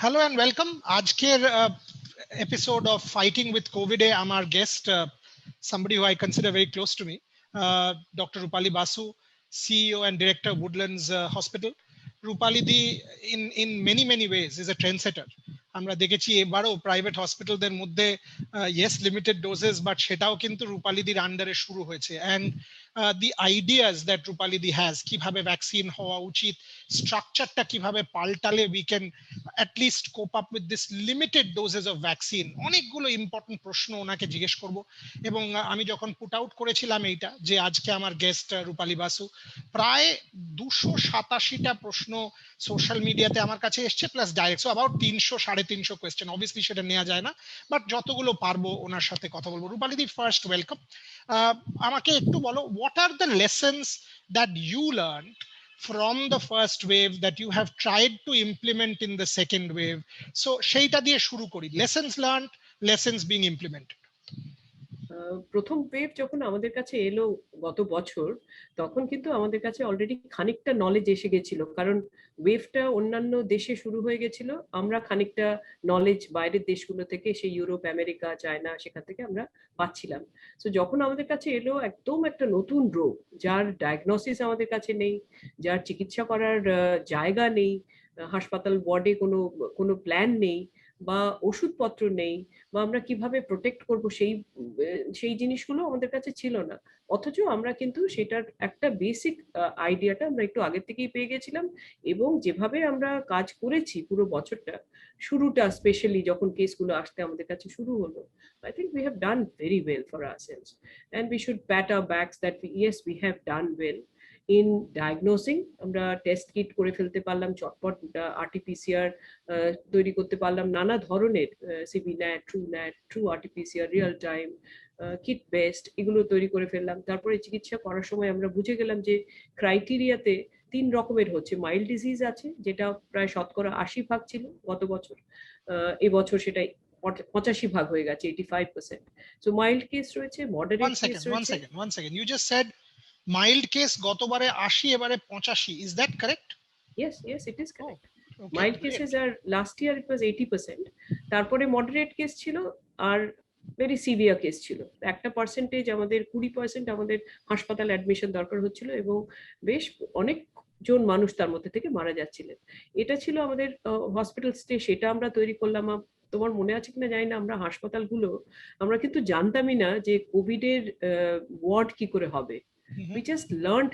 Hello and welcome. আজকের episode of Fighting with COVID এ আমার guest, somebody who I consider very close to me, Dr. Rupali Basu, CEO and Director Woodlands Hospital. Rupali di in many ways is a trendsetter. আমরা দেখেছি এবারও private হসপিটালদের মধ্যে yes limited doses but সেটাও কিন্তু রূপালী দির আন্ডারে শুরু হয়েছে and the ideas that Rupali di has কিভাবে ভ্যাকসিন হওয়া উচিত স্ট্রাকচারটা কিভাবে পাল্টালে we can at least cope up with this limited doses of vaccine অনেকগুলো ইম্পর্টেন্ট প্রশ্ন ওনাকে জিজ্ঞেস করব এবং আমি যখন পুট আউট করেছিলাম এইটা যে আজকে আমার গেস্ট রূপালী বাসু প্রায় 287টা প্রশ্ন সোশ্যাল মিডিয়াতে আমার কাছে এসছে plus direct so about 300-350 question obviously সেটা নেওয়া যায় না বাট যতগুলো পারবো ওনার সাথে কথা বলবো রূপালী দি ফার্স্ট ওয়েলকাম আমাকে একটু বলো what are the lessons that you learned from the first wave that you have tried to implement in the second wave? So সেইটা দিয়ে শুরু করি, lessons learned, lessons being implemented. প্রথম ওয়েভ যখন আমাদের কাছে এলো গত বছর তখন কিন্তু আমাদের কাছে অলরেডি খানিকটা নলেজ এসে গেছিল, কারণ ওয়েভটা অন্যান্য দেশে শুরু হয়ে গেছিল। আমরা খানিকটা নলেজ বাইরের দেশগুলো থেকে, সেই ইউরোপ, আমেরিকা, চায়না, সেখান থেকে আমরা পাচ্ছিলাম। তো যখন আমাদের কাছে এলো একদম একটা নতুন রোগ, যার ডায়াগনোসিস আমাদের কাছে নেই, যার চিকিৎসা করার জায়গা নেই, হাসপাতাল ওয়ার্ডে কোনো প্ল্যান নেই বা ওষুধপত্র নেই, বা আমরা কিভাবে প্রোটেক্ট করব সেই জিনিসগুলো আমাদের কাছে ছিল না। অথচ আমরা কিন্তু সেটার একটা বেসিক আইডিয়াটা আমরা একটু আগের থেকেই পেয়ে গেছিলাম, এবং যেভাবে আমরা কাজ করেছি পুরো বছরটা, শুরুটা স্পেশালি যখন কেসগুলো আসতে আমাদের কাছে শুরু হলো, I think we have done very well for ourselves and we should pat our backs that yes, we have done well in diagnosing. আমরা টেস্ট কিট করে ফেলতে পারলাম চটপট, আরটিপিসিআর তৈরি করতে পারলাম, নানা ধরনের CB NAAT, true RTPCR, real time, kit based, এগুলো তৈরি করে ফেললাম। তারপরে চিকিৎসা করার সময় আমরা বুঝে গেলাম যে ক্রাইটেরিয়াতে 3 রকমের হচ্ছে। মাইল্ড ডিজিজ আছে, যেটা প্রায় 80% ছিল গত বছর, এবছর সেটা 85% হয়ে গেছে, 85%। সো মাইল্ড কেস রয়েছে, মডারেট কেস রয়েছে। One second, you just said mild case গতবারে 80, এবারে 85, is that correct? Yes, it is correct. Okay, mild great. cases are, last year it was 80%, তারপরে মডারেট কেস ছিল আর ভেরি সিভিয়ার কেস ছিল। একটা percentage, আমাদের 20% আমাদের হাসপাতাল অ্যাডমিশন দরকার হচ্ছিল, এবং বেশ অনেক জন মানুষ তার মধ্যে থেকে মারা যাচ্ছিলেন। এটা ছিল আমাদের হসপিটাল স্টে, সেটা আমরা তৈরি করলাম। তোমার মনে আছে কিনা জানি না, আমরা হাসপাতালগুলো আমরা কিন্তু জানতামই না যে কোভিড এর ওয়ার্ড কি করে হবে। We just learned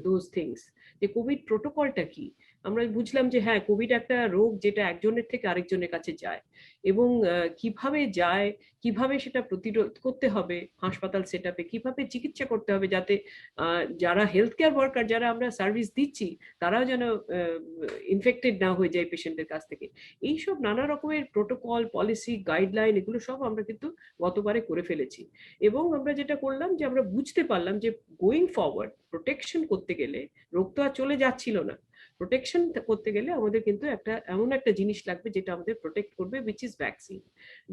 those things, যে কোভিড প্রোটোকলটা কি। আমরা বুঝলাম যে হ্যাঁ, কোভিড একটা রোগ যেটা একজনের থেকে আরেকজনের কাছে যায়, এবং কিভাবে যায়, কিভাবে সেটা প্রতিরোধ করতে হবে, হাসপাতাল সেটআপে কিভাবে চিকিৎসা করতে হবে, যাতে যারা হেলথ কেয়ার ওয়ার্কার, যারা আমরা সার্ভিস দিচ্ছি, তারাও যেন ইনফেক্টেড না হয়ে যায় পেশেন্টের কাছ থেকে। এইসব নানা রকমের প্রোটোকল, পলিসি, গাইডলাইন, এগুলো সব আমরা কিন্তু গতবারে করে ফেলেছি। এবং আমরা যেটা করলাম যে আমরা বুঝতে পারলাম যে গোয়িং ফরওয়ার্ড প্রোটেকশন করতে গেলে, রোগ তো আর চলে যাচ্ছিল না, প্রোটেকশন করতে গেলে আমাদের কিন্তু এমন একটা জিনিস লাগবে যেটা আমাদের প্রোটেক্ট করবে, উইচ ইজ ভ্যাকসিন।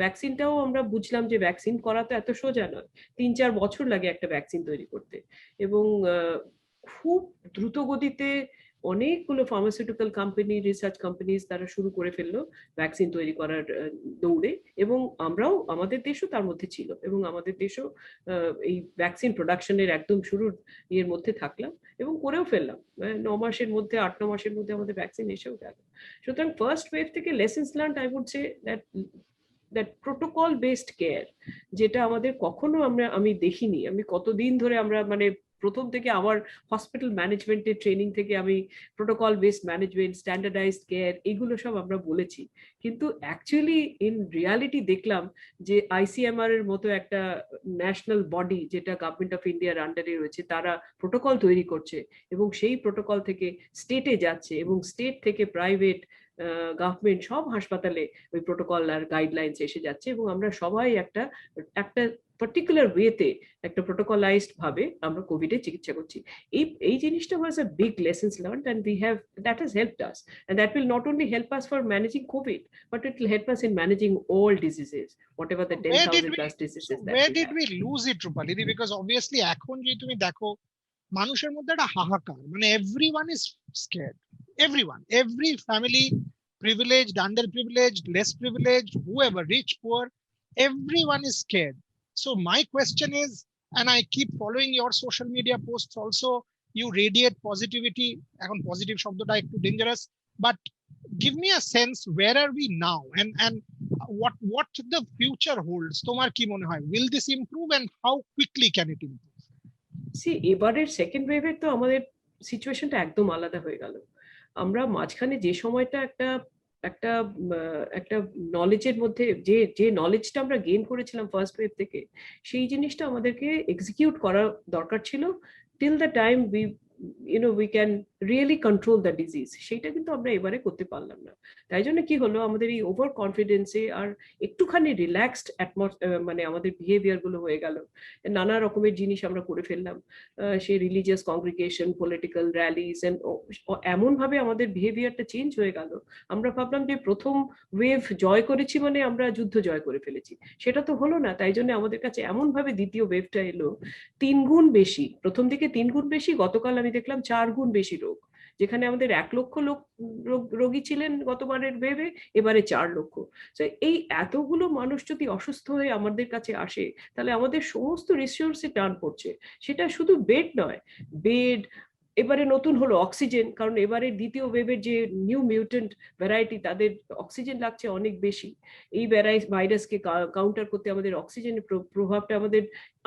ভ্যাকসিনটাও আমরা বুঝলাম যে ভ্যাকসিন করা তো এত সোজা নয়, 3-4 বছর লাগে একটা ভ্যাকসিন তৈরি করতে, এবং খুব দ্রুত গতিতে অনেকগুলো ফার্মাসিউটিক্যাল কোম্পানি, রিসার্চ কোম্পানিজ তারা শুরু করে ফেললো ভ্যাকসিন তৈরি করার দৌড়ে, এবং আমরাও, আমাদের দেশও তার মধ্যে ছিল, এবং আমাদের দেশও এই ভ্যাকসিন প্রোডাকশনের একদম শুরুর ইয়ের মধ্যে থাকলাম, এবং করেও ফেললাম। 9 মাসের মধ্যে, 8-9 মাসের মধ্যে আমাদের ভ্যাকসিন এসেও গেল। সুতরাং ফার্স্ট ওয়েভ থেকে lessons learned, I would say that protocol based care, যেটা আমাদের কখনো আমি দেখিনি। আমি কতদিন ধরে আমরা মানে প্রথম থেকে আমার হসপিটাল ম্যানেজমেন্টের ট্রেনিং থেকে আমি protocol based management, standardised care, এগুলো সব আমরা বলেছি, কিন্তু অ্যাকচুয়ালি ইন রিয়ালিটি দেখলাম যে আইসিএমআর এর মতো একটা ন্যাশনাল বডি, যেটা গভর্নমেন্ট অফ ইন্ডিয়ার আন্ডারে রয়েছে, তারা প্রোটোকল তৈরি করছে, এবং সেই প্রোটোকল থেকে স্টেটে যাচ্ছে, এবং স্টেট থেকে প্রাইভেট, গভর্নমেন্ট, সব হাসপাতালে ওই প্রোটোকল আর গাইডলাইন্স এসে যাচ্ছে, এবং আমরা সবাই একটা পার্টিকুলার ওয়েতে, একটা প্রোটোকলাইজড ভাবে আমরা কোভিডের চিকিৎসা করছি। এই জিনিসটা was a big lessons learned, and that has helped us, and that will not only help us for managing COVID, but it will help us in managing all diseases, whatever the 10,000 plus diseases that where did we lose it, Rupali? Because obviously এখন যদি তুমি দেখো মানুষের মধ্যে একটা হাহাকার, মানে everyone is scared, every family privileged, underprivileged, less privileged, whoever, rich, poor, everyone is scared. So my question is, and I keep following your social media posts also, you radiate positivity. এখন positive শব্দটা একটু dangerous, but give me a sense, where are we now, and what the future holds? তোমার কি মনে হয়, will this improve and how quickly can it improve? এবারের second ওয়েভের তো আমাদের সিচুয়েশনটা একদম আলাদা হয়ে গেল। আমরা মাঝখানে যে সময়টা একটা একটা একটা নলেজের মধ্যে যে নলেজটা আমরা গেইন করেছিলাম ফার্স্ট ওয়েভ থেকে, সেই জিনিসটা আমাদেরকে এক্সিকিউট করা দরকার ছিল till the time we can really control the disease। সেটা কিন্তু আমরা এবারে করতে পারলাম না। তাই জন্য কি হলো, আমাদের এই ওভার কনফিডেন্সে আর একটুখানি রিল্যাক্সড মানে আমাদের বিহেভিয়ার গুলো হয়ে গেল, নানা রকমের জিনিস আমরা করে ফেললাম, সেই রিলিজিয়াস কংগ্রিগেশন, পলিটিক্যাল র্যালিজ, এমন ভাবে আমাদের বিহেভিয়ারটা চেঞ্জ হয়ে গেল। আমরা ভাবলাম যে প্রথম ওয়েভ জয় করেছি মানে আমরা যুদ্ধ জয় করে ফেলেছি, সেটা তো হলো না। তাই জন্য আমাদের কাছে এমন ভাবে দ্বিতীয় ওয়েভটা এলো 3 গুণ বেশি, প্রথম দিকে 3 গুণ বেশি, গতকাল আমি দেখলাম 4 গুণ বেশি রোগ। যেখানে আমাদের 1 লক্ষ রোগী ছিলেন গতবারের ওয়েভে, এবারে 4 লক্ষ। তো এই এতগুলো মানুষ যদি অসুস্থ হয়ে আমাদের কাছে আসে, তাহলে আমাদের সমস্ত রিসোর্সে টান পড়ছে। সেটা শুধু বেড নয়, বেড, এবারে নতুন হলো অক্সিজেন, কারণ এবারে দ্বিতীয় ওয়েভের যে নিউ মিউটেন্ট ভ্যারাইটি, তাদের অক্সিজেন লাগছে অনেক বেশি। এই ভাইরাসকে কাউন্টার করতে আমাদের অক্সিজেনের প্রভাবটা, আমাদের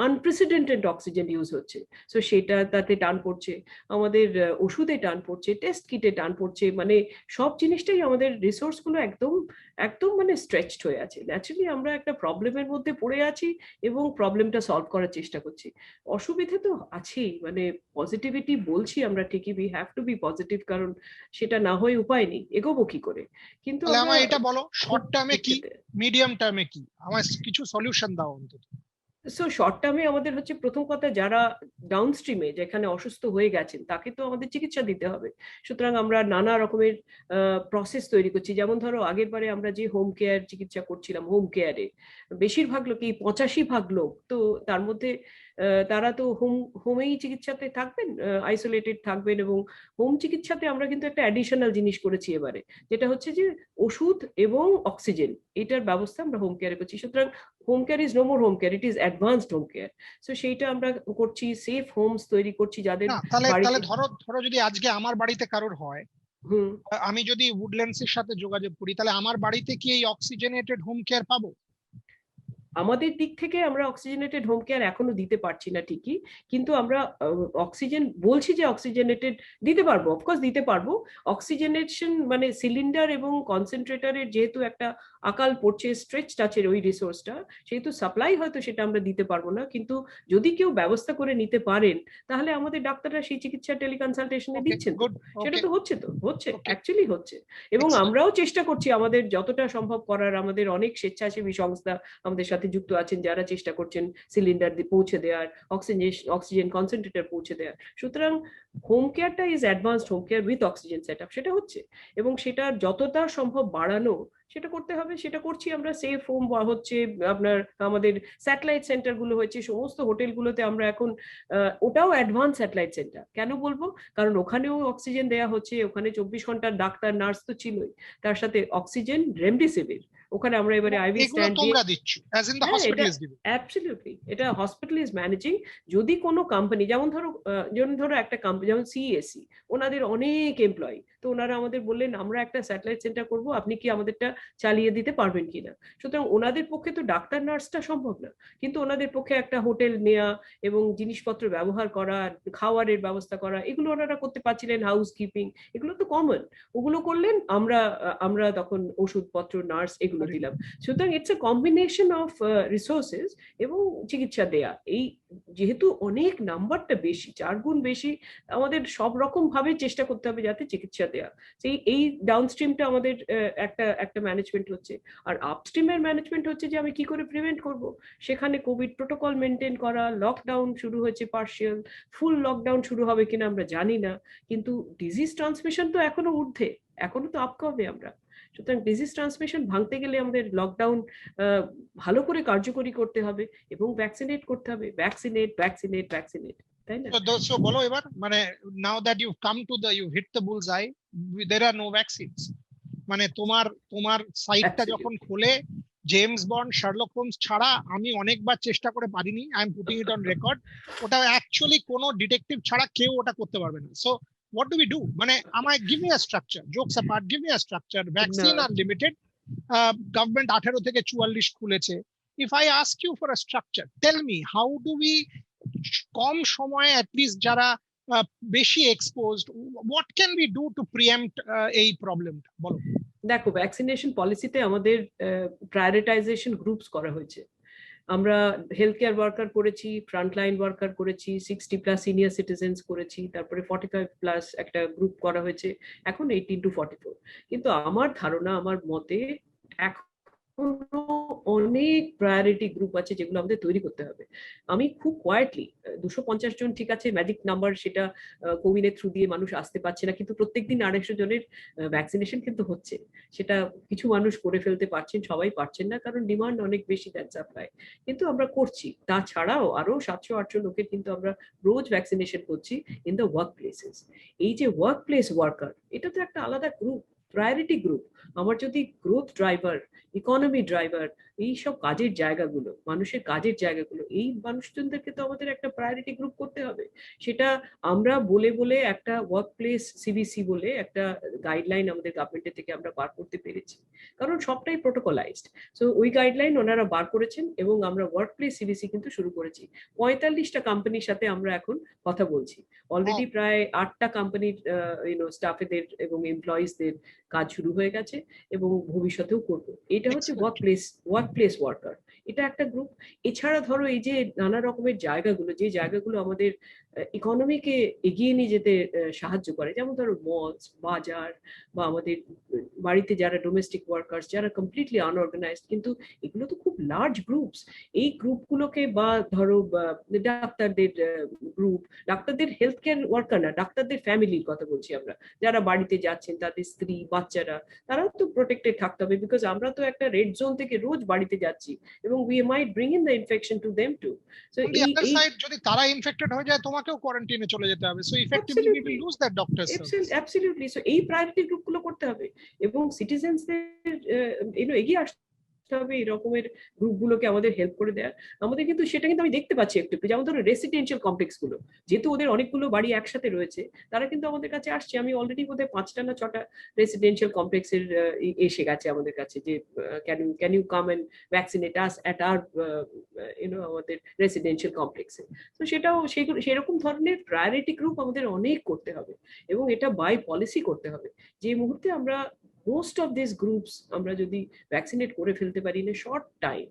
আনপ্রেসিডেন্টেড অক্সিজেন ইউজ হচ্ছে, সো সেটা তাতে টান পড়ছে, আমাদের ওষুধে টান পড়ছে, টেস্ট কিটে টান পড়ছে, মানে সব জিনিসটাই আমাদের রিসোর্স গুলো একদম একদম মানে স্ট্রেচড হয়ে আছে। ন্যাচুরালি আমরা একটা প্রবলেমের মধ্যে পড়ে আছি এবং প্রবলেমটা সলভ করার চেষ্টা করছি। অসুবিধা তো আছেই, মানে পজিটিভিটি বলছি আমরা ঠিকই, we have to be positive, কারণ সেটা না হয় উপায় নেই, এগোবো কি করে। কিন্তু আমার এটা বলো, শর্ট টার্মে কি, মিডিয়াম টার্মে কি, আমার কিছু সলিউশন দাও অন্তত। সো শর্ট টার্মে আমাদের হচ্ছে, প্রথম কথা, যারা ডাউনস্ট্রিমে যেখানে অসুস্থ হয়ে গেছেন তাকে তো আমাদের চিকিৎসা দিতে হবে। সুতরাং আমরা নানা রকমের প্রসেস তৈরি করছি। যেমন ধরো, আগের বারে আমরা যে হোম কেয়ার চিকিৎসা করছিলাম, হোম কেয়ারে বেশিরভাগ লোকই, 85% লোক তো তার মধ্যে তারা তো হোমেই চিকিৎসাতে থাকবেন, আইসোলেটেড থাকবেন, এবং হোম চিকিৎসাতে আমরা কিন্তু একটা অ্যাডিশনাল জিনিস করেছি এবারে, যেটা হচ্ছে যে ওষুধ এবং অক্সিজেন, এটার ব্যবস্থা আমরা হোম কেয়ারে করছি। সুতরাং home care is no more home care, it is advanced home care. So সেইটা আমরা করছি, সেফ হোমস তৈরি করছি যাদের তাহলে ধরো যদি আজকে আমার বাড়িতে কারোর হয়, আমি যদি উডল্যান্ডস এর সাথে যোগাযোগ করি, তাহলে আমার বাড়িতে কি এই অক্সিজেনেটেড হোম কেয়ার পাবো? আমাদের দিক থেকে আমরা অক্সিজেনেটেড হোম কেয়ার এখনো দিতে পারছি না ঠিকই, কিন্তু আমরা অক্সিজেন বলছি যে অক্সিজেনেটেড দিতে পারবো, অফকোর্স দিতে পারবো। অক্সিজেনেশন মানে সিলিন্ডার এবং কনসেন্ট্রেটরের যেহেতু একটা আকাল পড়ছে, স্ট্রেচড আছে ওই রিসোর্সটা, সেহেতু সাপ্লাই হয়তো সেটা আমরা দিতে পারবো না, কিন্তু যদি কেউ ব্যবস্থা করে নিতে পারেন, তাহলে আমাদের ডাক্তাররা সেই চিকিৎসা টেলিকনসালটেশনে দিচ্ছেন, সেটা তো হচ্ছে, অ্যাকচুয়ালি হচ্ছে। এবং আমরাও চেষ্টা করছি আমাদের যতটা সম্ভব করার। আমাদের অনেক স্বেচ্ছাসেবী সংস্থা আমাদের সাথে যুক্ত আছেন, যারা চেষ্টা করছেন সিলিন্ডার পৌঁছে দেওয়ার, অক্সিজেন কনসেন্ট্রেটর পৌঁছে দেওয়ার। সুতরাং হোম কেয়ারটা is advanced home care with oxygen set up, সেটা হচ্ছে, এবং সেটা যতটা সম্ভব বাড়ানো সেটা করতে হবে, সেটা করছি আমরা। সেফ হোম হচ্ছে আপনার, আমাদের স্যাটেলাইট সেন্টার গুলো হয়েছে সমস্ত হোটেলগুলোতে, আমরা এখন ওটাও অ্যাডভান্স স্যাটেলাইট সেন্টার। কেন বলবো, কারণ ওখানেও অক্সিজেন দেওয়া হচ্ছে, ওখানে 24 ঘন্টার ডাক্তার নার্স তো ছিলই, তার সাথে অক্সিজেন, রেমডেসিভির, ওখানে আমরা এবারে আইভি স্ট্যান্ড দিয়ে, অ্যাবসলিউটলি এটা হসপিটাল ইজ ম্যানেজিং। যদি কোনো কোম্পানি, যেমন ধরো একটা কোম্পানি যেমন সিএসসি, ওনাদের অনেক এমপ্লয়ি, তো ওনারা আমাদের বললেন আমরা একটা স্যাটেলাইট সেন্টার করব, আপনি কি আমাদেরটা চালিয়ে দিতে পারবেন কিনা। সুতরাং ওনাদের পক্ষে তো ডাক্তার নার্সটা সম্ভব না, কিন্তু ওনাদের পক্ষে একটা হোটেল নেওয়া এবং জিনিসপত্র ব্যবহার করা, খাওয়ারের ব্যবস্থা করা, এগুলো ওনারা করতে পারছিলেন, হাউস কিপিং, এগুলো তো কমন, ওগুলো করলেন। আমরা তখন ওষুধপত্র, নার্স, এগুলো দিলাম। সুতরাং it's a combination of resources এবং চিকিৎসা দেয়া। এই যেহেতু অনেক নাম্বারটা বেশি, 4 গুণ বেশি, আমাদের সব রকম ভাবে চেষ্টা করতে হবে যাতে চিকিৎসা দেয়া। এই ডাউনস্ট্রিমটা আমাদের একটা ম্যানেজমেন্ট হচ্ছে, আর আপস্ট্রিমের ম্যানেজমেন্ট হচ্ছে যে আমি কি করে প্রিভেন্ট করব। সেখানে কোভিড প্রোটোকল মেনটেন করা, লকডাউন শুরু হয়েছে পার্শিয়াল, ফুল লকডাউন শুরু হবে কিনা আমরা জানি না, কিন্তু ডিজিজ ট্রান্সমিশন তো এখনো ঊর্ধ্বে, এখনো তো আপ করবে আমরা। সুতরাং ডিজিজ ট্রান্সমিশন ভাঙতে গেলে আমাদের লকডাউন ভালো করে কার্যকরী করতে হবে এবং ভ্যাকসিনেট করতে হবে, ভ্যাকসিনেট, তাই না? তো বলো এবার, মানে now that you've come to you've hit the bull's eye, there are no vaccines. মানে তোমার তোমার সাইটটা যখন খোলে, জেমস বন্ড, শার্লক হোমস ছাড়া আমি অনেকবার চেষ্টা করে পারিনি, I am putting it on record, ওটা অ্যাকচুয়ালি কোনো ডিটেকটিভ ছাড়া কেউ ওটা করতে পারবে না। So what do we do, মানে আমায় give me a structure, jokes apart, give me a structure, vaccine are limited, government 18 থেকে 44 খুলেছে, if I ask you for a structure, tell me how do we কম সময়ে at least যারা বেশি exposed, what can we do to preempt এই প্রবলেমটা, বলো। দেখো, vaccination পলিসিতে আমাদের প্রায়োরিটাইজেশন গ্রুপস করা হয়েছে। আমরা হেলথ কেয়ার ওয়ার্কার করেছি, ফ্রন্টলাইন ওয়ার্কার করেছি, 60+ সিনিয়র সিটিজেন্স করেছি, তারপরে 45+ একটা গ্রুপ করা হয়েছে, এখন 18 to 44। কিন্তু আমার ধারণা, আমার মতে এখন অনেক প্রায়োরিটি গ্রুপ আছে যেগুলো আমাদের তৈরি করতে হবে। আমি খুব কোয়াইটলি 250 জন ঠিক আছে, ম্যাজিক নাম্বার, সেটা কোভিডের থ্রু দিয়ে মানুষ আসতে পারছে না, কিন্তু প্রত্যেকদিন 250 জনের ভ্যাকসিনেশন কিন্তু হচ্ছে। সেটা কিছু মানুষ করে ফেলতে পারছেন, সবাই পারছেন না, কারণ ডিমান্ড অনেক বেশি দ্যান সাপ্লাই, কিন্তু আমরা করছি। তাছাড়াও আরো 700-800 লোকের কিন্তু আমরা রোজ ভ্যাকসিনেশন করছি ইন দ্য ওয়ার্ক প্লেসেস। এই যে ওয়ার্ক প্লেস ওয়ার্কার, এটা তো একটা আলাদা গ্রুপ, প্রায়োরিটি গ্রুপ। আমার যদি গ্রোথ ড্রাইভার, ইকোনমি ড্রাইভার, এই সব কাজের জায়গাগুলো, মানুষের কাজের জায়গাগুলো, এই মানুষজনদেরকে তো আমাদের একটা প্রায়োরিটি গ্রুপ করতে হবে। সেটা আমরা বলে বলে একটা ওয়ার্ক প্লেস সিবিসি বলে একটা গাইডলাইন আমাদের গভর্নমেন্টের থেকে আমরা বার করতে পেরেছি, কারণ সবটাই প্রোটোকলাইজড। সো ওই গাইডলাইন ওনারা বার করেছেন এবং আমরা ওয়ার্ক প্লেস সিবিসি কিন্তু শুরু করেছি। 45টা কোম্পানির সাথে আমরা এখন কথা বলছি। অলরেডি প্রায় 8টা কোম্পানির স্টাফেদের এবং এমপ্লয়িজদের কাজ শুরু হয়ে গেছে এবং ভবিষ্যতেও করবো। এটা হচ্ছে ওয়ার্ক প্লেস ওয়ার্কার, এটা একটা গ্রুপ। এছাড়া ধরো এই যে নানা রকমের জায়গাগুলো, যে জায়গাগুলো আমাদের ইকোনমিকে এগিয়ে নিয়ে যেতে সাহায্য করে, যেমন ধরো মলস, বাজার, বা আমাদের বাড়িতে যারা ডোমেস্টিক ওয়ার্কার্স, যারা কমপ্লিটলি আনঅর্গানাইজড, কিন্তু এগুলো তো খুব লার্জ গ্রুপস। এই গ্রুপগুলোকে, বা ধরো ডাক্তারদের গ্রুপ, ডাক্তারদের হেলথ কেয়ার ওয়ার্কার না, ডাক্তারদের ফ্যামিলির কথা বলছি আমরা, যারা বাড়িতে যাচ্ছেন, তাদের স্ত্রী, বাচ্চারা, তারাও তো প্রোটেক্টেড থাকতে হবে, বিকজ আমরা তো একটা রেড জোন থেকে রোজ বাড়িতে যাচ্ছি এবং we might bring in the infection to them too. So যদি তারা ইনফেক্টেড হয়ে যায়, তোমাকেও কোয়ারেন্টাইনে চলে যেতে হবে, so effectively we will lose that doctor service. Absolutely. So এই প্রায়োরিটি গ্রুপগুলো করতে হবে এবং সিটিজেন্সদের এগিয়ে আসতে হবে এই রকমের গ্রুপগুলোকে আমাদের হেল্প করে দেওয়ার। আমাদের কিন্তু সেটা কিন্তু আমি দেখতে পাচ্ছি একটু, যেমন ধরো রেসিডেন্সিয়াল কমপ্লেক্স গুলো, যেহেতু ওদের অনেকগুলো বাড়ি একসাথে রয়েছে, তারা কিন্তু আমাদের কাছে আসছে। আমি অলরেডি বোধহয় 5টা না 6টা রেসিডেন্সিয়াল কমপ্লেক্সের এসে গেছে আমাদের কাছে, যে can you come and vaccinate us at our আমাদের রেসিডেন্সিয়াল কমপ্লেক্সে। তো সেটাও সেরকম ধরনের প্রায়োরিটি গ্রুপ আমাদের অনেক করতে হবে এবং এটা বাই পলিসি করতে হবে। যে মুহূর্তে আমরা মোস্ট অফ দিস গ্রুপস আমরা যদি ভ্যাকসিনেট করে ফেলতে পারি in a short time,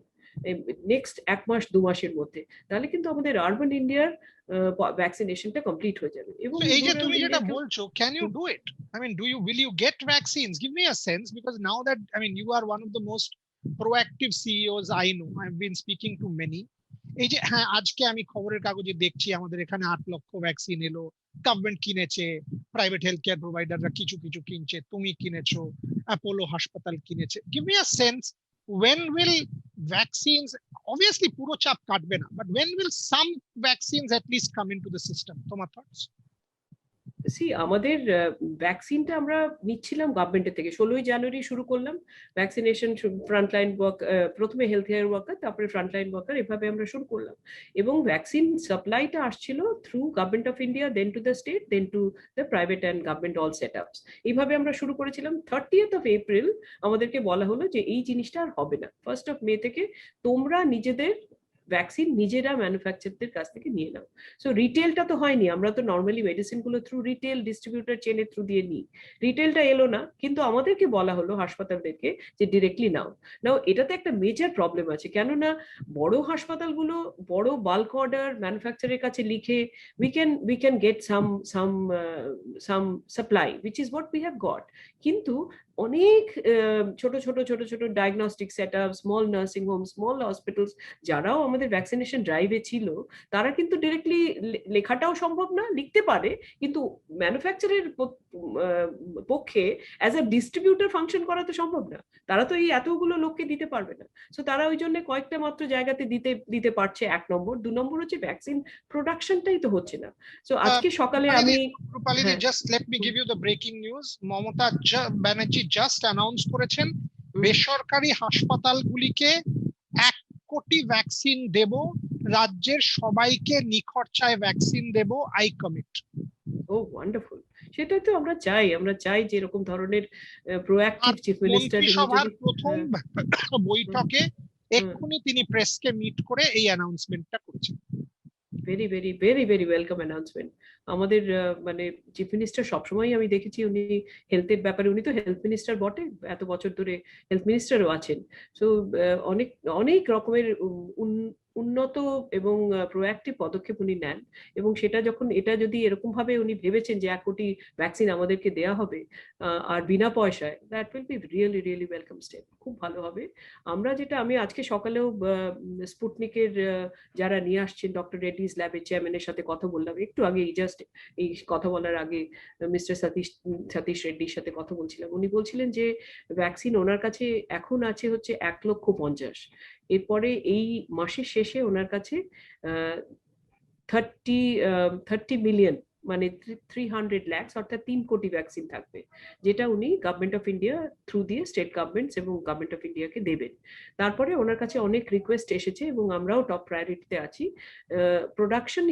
next 1 মাস 2 মাসের মধ্যে, তাহলে কিন্তু আমাদের আরবান ইন্ডিয়ার ভ্যাকসিনেশনটা কমপ্লিট হয়ে যাবে। এবং এই যে তুমি যেটা বলছো, can you do it? I mean, will you get vaccines? Give me a sense, because now that, I mean, you are one of the most proactive CEOs I know. I've been speaking to many. এই যে হ্যাঁ, আজকে আমি খবরের কাগজে দেখছি আমাদের এখানে 8 লক্ষ ভ্যাকসিন এলো, গভর্নমেন্ট কিনেছে, প্রাইভেট হেলথ কেয়ার প্রোভাইডাররা কিছু কিছু কিনছে, তুমি কিনেছো, অ্যাপোলো হাসপাতাল কিনেছে। Give me a sense, when will vaccines, obviously পুরো চাপ কাটবে না, but when will some vaccines at least come into the system? তোমার thoughts? আমাদের ভ্যাকসিনটা আমরা নিচ্ছিলাম গভর্নমেন্টের থেকে। 16ই জানুয়ারি শুরু করলাম ভ্যাকসিনেশন, ফ্রন্টলাইন ওয়ার্ক, প্রথমে হেলথ কেয়ার ওয়ার্কার, তারপরে ফ্রন্টলাইন ওয়ার্কার, এভাবে আমরা শুরু করলাম। এবং ভ্যাকসিন সাপ্লাইটা আসছিল through government of India, then to the state, then to the private and government all set ups. এইভাবে আমরা শুরু করেছিলাম। 30th of April আমাদেরকে বলা হলো যে এই জিনিসটা আর হবে না, 1st of May থেকে তোমরা নিজেদের ভ্যাকসিন নিজেরা ম্যানুফ্যাকচারদের কাছ থেকে নিয়ে নাও। সো রিটেলটা তো হয়নি, আমরা তো নর্মালি মেডিসিন গুলো থ্রু রিটেল ডিস্ট্রিবিউটর চেনের থ্রু দিয়ে নিই, রিটেলটা এলো না, কিন্তু আমাদেরকে বলা হলো হাসপাতালদেরকে যে ডিরেক্টলি নাও। এটাতে একটা মেজর প্রবলেম আছে, কেননা বড় হাসপাতালগুলো বড় বাল্ক অর্ডার ম্যানুফ্যাকচারের কাছে লিখে we can get some supply, which is what we have got, কিন্তু অনেক ছোট ছোট diagnostic setup, small nursing home, small hospitals যারাও আমাদের ভ্যাকসিনেশন ড্রাইভে ছিল, তারা কিন্তু ডিরেক্টলি লেখাটাও সম্ভব না, লিখতে পারে, কিন্তু ম্যানুফ্যাকচারের পক্ষে অ্যাজ আ ডিস্ট্রিবিউটর ফাংশন করা তো সম্ভব না, তারা তো এই এতগুলো লোককে দিতে পারবে না। সো তারা ওই জন্য কয়েকটা মাত্র জায়গাতে দিতে পারছে, 1 নম্বর। 2 নম্বর হচ্ছে ভ্যাকসিন প্রোডাকশনটাই তো হচ্ছে না। সো আজকে সকালে আমি Rupali, just let me give you the breaking news. Mamata Banerjee just announce করেছেন বেসরকারি হাসপাতালগুলিকে 1 কোটি ভ্যাকসিন দেব, রাজ্যের সবাইকে নিখরচায় ভ্যাকসিন দেব, আই কমিট। ও ওয়ান্ডারফুল, সেটাই তো আমরা চাই যে এরকম ধরনের প্রোঅ্যাক্টিভ চিফ মিনিস্টার। মন্ত্রিসভার প্রথম বৈঠকে এক্ষুনি তিনি প্রেসকে মিট করে এই অ্যানাউন্সমেন্টটা করেছেন। Very very very very welcome announcement. আমাদের মানে চিফ মিনিস্টার সবসময় আমি দেখেছি উনি হেলথের ব্যাপারে, উনি তো হেলথ মিনিস্টার বটে, এত বছর ধরে হেলথ মিনিস্টারও আছেন। সো অনেক অনেক রকমের উন্নত এবং প্রোঅ্যাক্টিভ পদক্ষেপ উনি নেন, এবং সেটা যখন এটা যদি এরকম ভাবে উনি ভেবেছেন যে 1 কোটি ভ্যাকসিন আমাদেরকে দেয়া হবে আর বিনা পয়সায়, that will be really really welcome step, খুব ভালো হবে। আমরা যেটা আমি আজকে সকালেও স্পুটনিকের যারা নিয়ে আসছেন ডক্টর রেড্ডিজ ল্যাবের চেয়ারম্যানের সাথে কথা বললাম একটু আগে, জাস্ট এই কথা বলার আগে মিস্টার সতীশ রেড্ডির সাথে কথা বলছিলাম। উনি বলছিলেন যে ভ্যাকসিন ওনার কাছে এখন আছে হচ্ছে 1,50,000, এরপরে এই মাসের শেষে ওনার কাছে 30 মিলিয়ন মানে 300 lakhs অর্থাৎ 3 কোটি ভ্যাকসিন থাকবে, যেটা উনি গভর্নমেন্ট অফ ইন্ডিয়া থ্রু দিয়ে স্টেট গভর্নমেন্টস এবং গভর্নমেন্ট অফ ইন্ডিয়াকে দেবেন। তারপরে ওনার কাছে অনেক রিকোয়েস্ট এসেছে এবং আমরাও টপ প্রায়োরিটিতে আছি।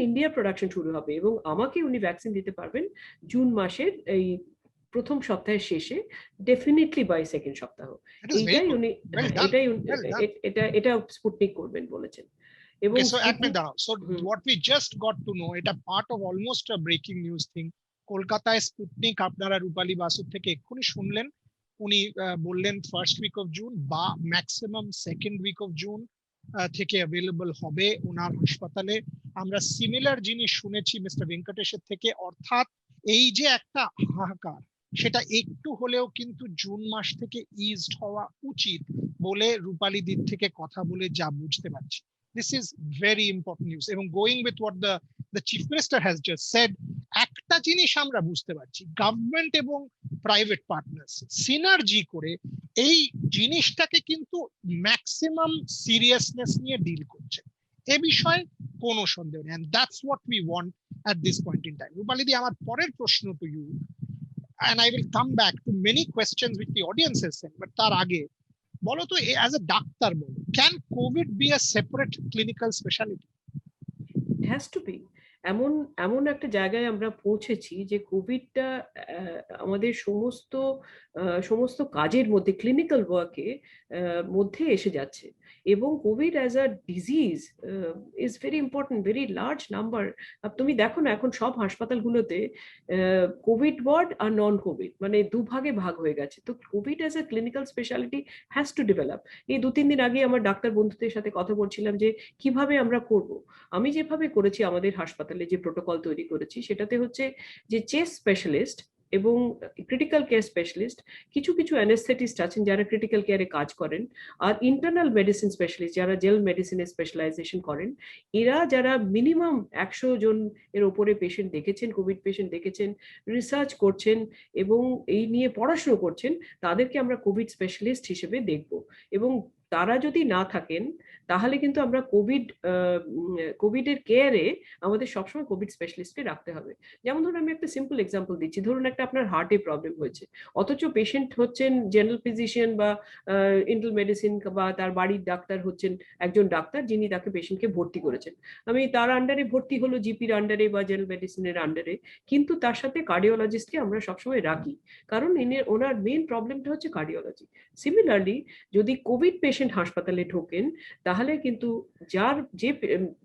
ইন্ডিয়া প্রোডাকশন শুরু হবে এবং আমাকে উনি ভ্যাকসিন দিতে পারবেন জুন মাসের এই প্রথম সপ্তাহের শেষে, ডেফিনেটলি বাই সেকেন্ড সপ্তাহ। এইটাই উনি এটা স্পুটনিক করবেন বলেছেন। Okay, so at me down. So what we just got to know, এটা part of almost a breaking news thing. কলকাতায় স্পুটনিক আপনারা রূপালী বাসু থেকে এক্ষুনি শুনলেন, উনি বললেন ফার্স্ট উইক অফ জুন বা maximum second week of June থেকে অ্যাভেলেবল হবে ওনার হাসপাতালে। আমরা সিমিলার জিনিস শুনেছি মিস্টার ভেঙ্কটেশের থেকে, অর্থাৎ এই যে একটা হাহাকার সেটা একটু হলেও কিন্তু জুন মাস থেকে ইজড হওয়া উচিত বলে রূপালী দিক থেকে কথা বলে যা বুঝতে পারছি। This is very important news. এবং going with what the chief minister has just said, একটা জিনিস আমরা বুঝতে পারছি, গভর্নমেন্ট এবং প্রাইভেট পার্টনার্স সিনার্জি করে এই জিনিসটাকে কিন্তু ম্যাক্সিমাম সিরিয়াসনেস নিয়ে ডিল করছে, এ বিষয়ে কোনো সন্দেহ নেই। and that's what we want at this point in time. রূপালী দি, আমার পরের প্রশ্ন to you, and I will come back to many questions which the audience has sent, but তার আগে বলো তো, as a ডাক্তার বলো, can COVID be a separate clinical specialty? It has to be. এমন একটা জায়গায় আমরা পৌঁছেছি যে কোভিডটা আমাদের সমস্ত কাজের মধ্যে, ক্লিনিক্যাল ওয়ার্কে মধ্যে এসে যাচ্ছে, এবং Covid as a disease is very important, very large number. তুমি দেখো না এখন সব হাসপাতালগুলোতে কোভিড ওয়ার্ড আর নন কোভিড মানে দুভাগে ভাগ হয়ে গেছে। তো Covid as a clinical speciality has to develop. এই 2-3 দিন আগে আমার ডাক্তার বন্ধুদের সাথে কথা বলছিলাম যে কিভাবে আমরা করব। আমি যেভাবে করেছি আমাদের হাসপাতালে যে প্রোটোকল তৈরি করেছি সেটাতে হচ্ছে যে চেস্ট স্পেশালিস্ট এবং ক্রিটিক্যাল কেয়ার স্পেশালিস্ট, কিছু অ্যানেস্থেটিস্ট আছেন যারা ক্রিটিক্যাল কেয়ারে কাজ করেন, আর ইন্টারনাল মেডিসিন স্পেশালিস্ট যারা জেল মেডিসিনে স্পেশালাইজেশন করেন, এরা যারা মিনিমাম 100 জন এর ওপরে পেশেন্ট দেখেছেন, কোভিড পেশেন্ট দেখেছেন, রিসার্চ করছেন এবং এই নিয়ে পড়াশোনা করছেন, তাদেরকে আমরা কোভিড স্পেশালিস্ট হিসেবে দেখব। এবং তারা যদি না থাকেন তাহলে কিন্তু আমরা কোভিডের কেয়ারে আমাদের সবসময় কোভিড স্পেশালিস্টকে রাখতে হবে। যেমন ধরুন আমি একটা সিম্পল এক্সাম্পল দিচ্ছি, ধরুন একটা আপনার হার্টে প্রবলেম হয়েছে, অথচ পেশেন্ট হচ্ছেন জেনারেল ফিজিশিয়ান বা ইন্টারনাল মেডিসিন, বা তার বাড়ির ডাক্তার হচ্ছেন একজন ডাক্তার যিনি তাকে পেশেন্টকে ভর্তি করেছেন। আমি তার আন্ডারে ভর্তি হলো, জিপির আন্ডারে বা জেনারেল মেডিসিনের আন্ডারে, কিন্তু তার সাথে কার্ডিওলজিস্টকে আমরা সবসময় রাখি, কারণ ওনার মেইন প্রবলেমটা হচ্ছে কার্ডিওলজি। সিমিলারলি যদি কোভিড পেশেন্ট হাসপাতালে ঢোকেন তাহলে কিন্তু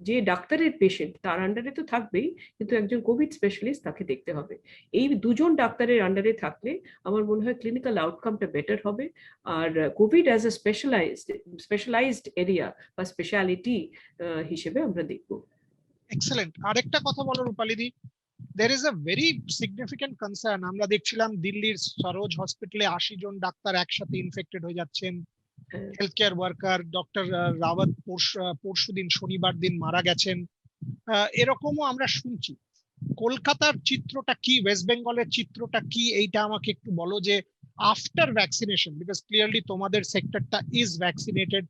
যে ডাক্তারের পেশেন্ট তার আন্ডারে তো থাকবেই, কিন্তু একজন কোভিড স্পেশালিস্ট তাকে দেখতে হবে। এই দুজন ডাক্তারের আন্ডারে থাকলে আমার মনে হয় ক্লিনিক্যাল আউটকামটা বেটার হবে। আর covid as a specialized area বা স্পেশালিটি হিসেবে আমরা দেখব। এক্সেলেন্ট। আরেকটা কথা বলো রূপালী দি, there is a very significant concern. আমরা দেখছিলাম দিল্লির সরোজ হসপিটালে 80 জন ডাক্তার একসাথে ইনফেক্টেড হয়ে যাচ্ছেন, health care worker doctor Rawat পরশুদিন শনিবার দিন মারা গেছেন। এরকমও আমরা শুনছি। কলকাতার চিত্রটা কি, ওয়েস্ট বেঙ্গলের চিত্রটা কি, এইটা আমাকে একটু বলো যে আফটার ভ্যাকসিনেশন, বিকজ ক্লিয়ারলি তোমাদের সেক্টরটা is vaccinated,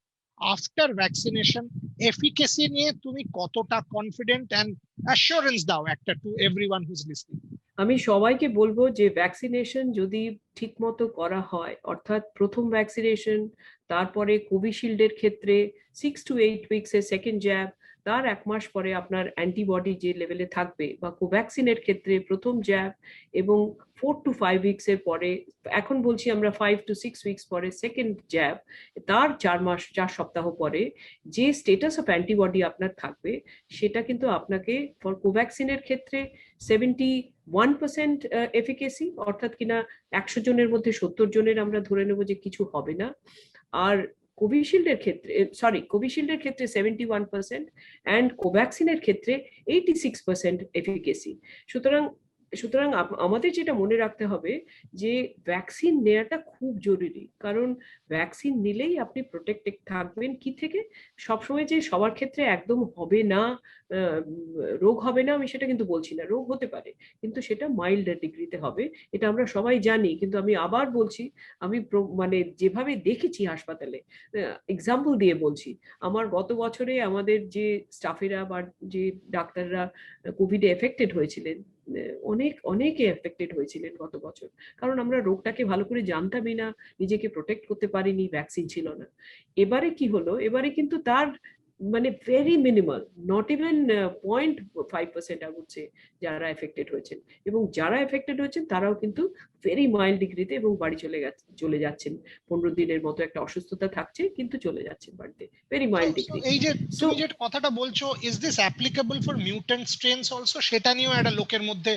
after vaccination efficacy নিয়ে তুমি কতটা কনফিডেন্ট, অ্যান্ড অ্যাসুরেন্স দাও একটা to everyone who is listening. আমি সবাইকে বলবো যে ভ্যাকসিনেশন যদি ঠিকমতো করা হয়, অর্থাৎ প্রথম ভ্যাকসিনেশন, তারপরে কোভিশিল্ডের ক্ষেত্রে 6 to 8 উইকস এর সেকেন্ড জ্যাব, তার 1 মাস পরে আপনার অ্যান্টিবডি যে লেভেলে থাকবে, বা কোভ্যাক্সিনের ক্ষেত্রে প্রথম জ্যাব এবং 4 to 5 উইকস এর পরে, এখন বলছি আমরা 5 to 6 উইকস পরে সেকেন্ড জ্যাব, তার 4 সপ্তাহ পরে যে স্টেটাস অফ অ্যান্টিবডি আপনার থাকবে, সেটা কিন্তু আপনাকে ফর কোভ্যাক্সিনের ক্ষেত্রে 71% এফিকেসি, অর্থাৎ কিনা 100 জনের মধ্যে 70 জনের আমরা ধরে নেব যে কিছু হবে না। আর কোভিশিল্ডের ক্ষেত্রে 71% অ্যান্ড কোভ্যাক্সিনের ক্ষেত্রে 86% এফিকেসি। সুতরাং সুতরাং আমাদের যেটা মনে রাখতে হবে যে ভ্যাকসিন নেওয়াটা খুব জরুরি, কারণ ভ্যাকসিন নিলেই আপনি প্রোটেক্টেড থাকবেন। কি থেকে? সবসময় যে সবার ক্ষেত্রে একদম হবে না, রোগ হবে না, আমি সেটা কিন্তু বলছি না, রোগ হতে পারে, কিন্তু সেটা মাইল্ড ডিগ্রিতে হবে, এটা আমরা সবাই জানি। কিন্তু আমি আবার বলছি, আমি মানে যেভাবে দেখেছি হাসপাতালে, এক্সাম্পল দিয়ে বলছি, আমার গত বছরে আমাদের যে স্টাফেরা বা যে ডাক্তাররা কোভিডে এফেক্টেড হয়েছিলেন, অনেকে এফেক্টেড হয়েছিলেন গত বছর, কারণ আমরা রোগটাকে ভালো করে জানতামই না, নিজেকে প্রোটেক্ট করতে পারিনি, ভ্যাকসিন ছিল না। এবারে কি হলো, এবারে কিন্তু তার মানে very minimal, not even 0.5% I would say যারা এফেক্টেড হয়েছেন, এবং যারা এফেক্টেড হয়েছেন তারাও কিন্তু ভেরি মাইল্ড ডিগ্রিতে এবং বাড়ি চলে যাচ্ছেন। 15 দিনের মতো একটা অসুস্থতা থাকছে, কিন্তু চলে যাচ্ছেন বাড়িতে, ভেরি মাইল্ড ডিগ্রি। এই যে সো তুমি যে কথাটা বলছো, is this applicable for mutant strains also, সেটা নিয়েও একটা লোকের মধ্যে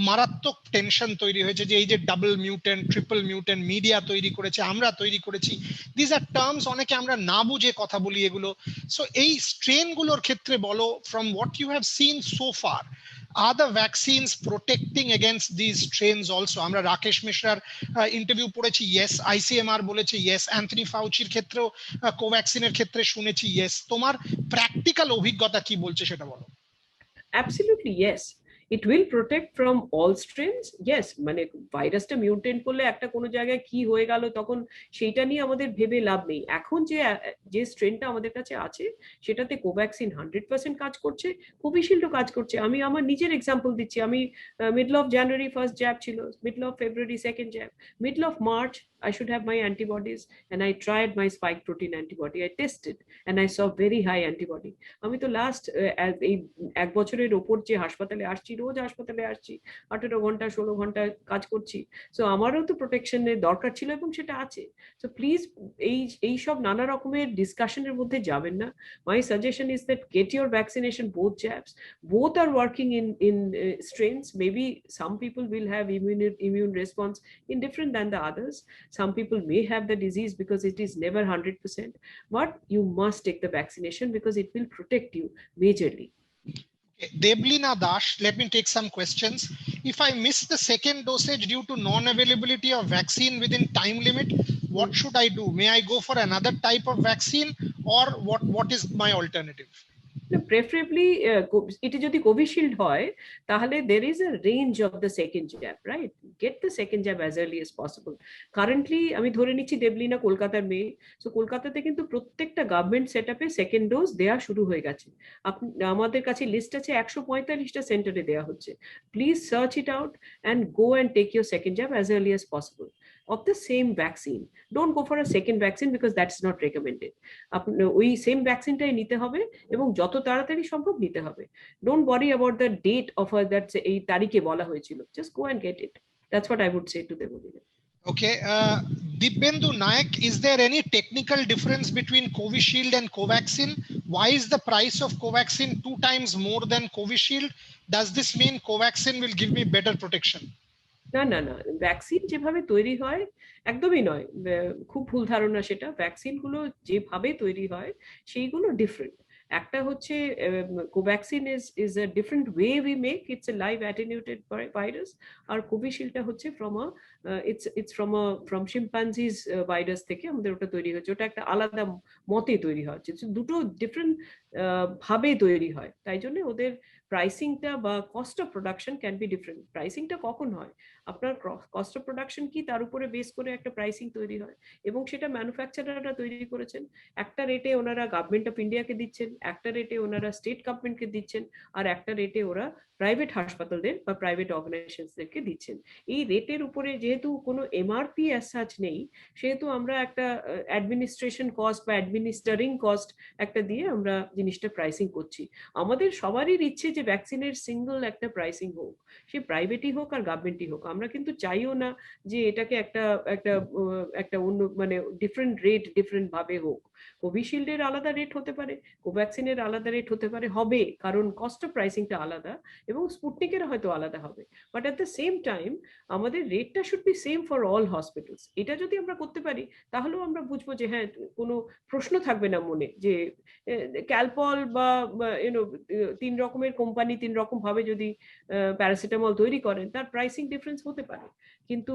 মারাত্মক টেনশন তৈরি হয়েছে যে এই যে double mutant, triple mutant media তৈরি করেছে, আমরা তৈরি করেছি, দিস আর টার্মস অনেকে আমরা না বুঝে কথা বলি এগুলো। সো এই স্ট্রেন গুলোর ক্ষেত্রে বলো, from what you have seen so far, are the vaccines protecting against these strains also? আমরা রাকেশ মিশ্রার ইন্টারভিউ পড়েছি, ইয়েস। আইসিএমআর বলেছে ইয়েস। অ্যান্থনি ফাউচির ক্ষেত্রেও কোভ্যাক্সিনের ক্ষেত্রে শুনেছি ইয়েস। তোমার প্র্যাকটিক্যাল অভিজ্ঞতা কি বলছে সেটা বলো। absolutely yes, it will protect from all strains. Yes, মানে ভাইরাসটা মিউটেন্ট করলে একটা কোনো জায়গায় কি হয়ে গেল, তখন সেইটা নিয়ে আমাদের ভেবে লাভ নেই। এখন যে স্ট্রেনটা আমাদের কাছে আছে, সেটাতে কোভ্যাক্সিন 100% কাজ করছে, কোভিশিল্ডও কাজ করছে। আমি আমার নিজের এক্সাম্পল দিচ্ছি, আমি middle of January first jab ছিল, middle of February second jab, middle of March I should have my antibodies, and I tried my spike protein antibody. I tested and I saw very high antibody. আমি তো last এই 1 বছরের ওপর যে হাসপাতালে আসছি, রোজ হাসপাতালে আসছি, 18 ঘন্টা 16 ঘন্টা কাজ করছি। সো আমারও তো প্রোটেকশনের দরকার ছিল, এবং সেটা আছে। সো প্লিজ এই সব নানা রকমের ডিসকাশনের মধ্যে যাবেন না। My suggestion is that get your vaccination, both jabs, both are working in strains. Maybe some people will have immune response in different than the others. Some people may have the disease because it is never 100%, but you must take the vaccination because it will protect you majorly. Deblina Dash, let me take some questions. If I miss the second dosage due to non-availability of vaccine within time limit, what should I do? May I go for another type of vaccine, or what is my alternative? Preferably এটা যদি Covishield হয়, তাহলে there is a range of the second jab, right? Get the second jab as early as possible. Currently আমি ধরে নিচ্ছি দেবলিনা কলকাতার মেয়ে, so কলকাতাতে কিন্তু প্রত্যেকটা গভর্নমেন্ট সেটআপে সেকেন্ড ডোজ দেওয়া শুরু হয়ে গেছে। আমাদের কাছে লিস্ট আছে 145টা সেন্টারে দেওয়া হচ্ছে। Please search it out and go and take your second jab as early as possible of the same vaccine. Don't go for a second vaccine because that's not recommended. ওই সেম ভ্যাকসিনটাই নিতে হবে, এবং যত তাড়াতাড়ি সম্ভব নিতে হবে। Don't worry about the date of that, এই তারিখে বলা হয়েছিল, just go and get it. That's what I would say to them. Okay, Dibyendu Nayak, is there any technical difference between Covishield and Covaxin? Why is the price of Covaxin 2 times more than Covishield? Does this mean Covaxin will give me better protection? না না না, vaccine যেভাবে তৈরি হয় একদমই নয়, খুব ভুল ধারণা সেটা। ভ্যাকসিন গুলো যেভাবে তৈরি হয় সেইগুলো ডিফারেন্ট। একটা হচ্ছে Covaxin is a different way we make, it's a live attenuated virus. আর কোভিশিল্ডটা হচ্ছে ফ্রম শিম্পাঞ্জিজ ভাইরাস থেকে আমাদের ওটা তৈরি হচ্ছে, ওটা একটা আলাদা মতে তৈরি হচ্ছে, দুটো ডিফারেন্ট ভাবে তৈরি হয়। তাই জন্য ওদের প্রাইসিংটা বা cost of production can be different. প্রাইসিংটা কখন হয়, আপনার কস্ট অফ প্রোডাকশন কি তার উপরে বেস করে একটা প্রাইসিং তৈরি হয়, এবং সেটা ম্যানুফ্যাকচারাররা তৈরি করেছেন। একটা রেটে ওনারা গভর্নমেন্ট অফ ইন্ডিয়াকে দিচ্ছেন, একটা রেটে ওনারা স্টেট গভর্নমেন্টকে দিচ্ছেন, আর একটা রেটে ওরা প্রাইভেট হাসপাতালদের বা প্রাইভেট অর্গানাইজেশনসদেরকে দিচ্ছেন। এই রেটের উপরে যেহেতু কোনো এমআরপি অ্যাজ সাচ নেই, সেহেতু আমরা একটা অ্যাডমিনিস্ট্রেশন কস্ট বা অ্যাডমিনিস্টারিং কস্ট একটা দিয়ে আমরা জিনিসটা প্রাইসিং করছি। আমাদের সবারই ইচ্ছে যে ভ্যাকসিনের সিঙ্গল একটা প্রাইসিং হোক, সে প্রাইভেটই হোক আর গভর্নমেন্টই হোক। আমরা কিন্তু চাইও না যে এটাকে একটা একটা একটা অন্য মানে ডিফারেন্ট রেট ডিফারেন্ট ভাবে হোক। কোভিশিল্ডের আলাদা রেট হতে পারে, কোভ্যাক্সিনের আলাদা রেট হতে পারে, হবে, কারণ কস্ট অফ প্রাইসিংটা আলাদা, এবং স্পুটনিকের হয়তো আলাদা হবে। But at the same time আমাদের রেটটা should be same for all hospitals. এটা যদি আমরা করতে পারি তাহলেও আমরা বুঝবো যে হ্যাঁ, কোনো প্রশ্ন থাকবে না মনে যে ক্যালপল বা ইউনো 3 রকমের কোম্পানি 3 রকম ভাবে যদি প্যারাসিটামল তৈরি করেন, তার প্রাইসিং ডিফারেন্স হতে পারে। কিন্তু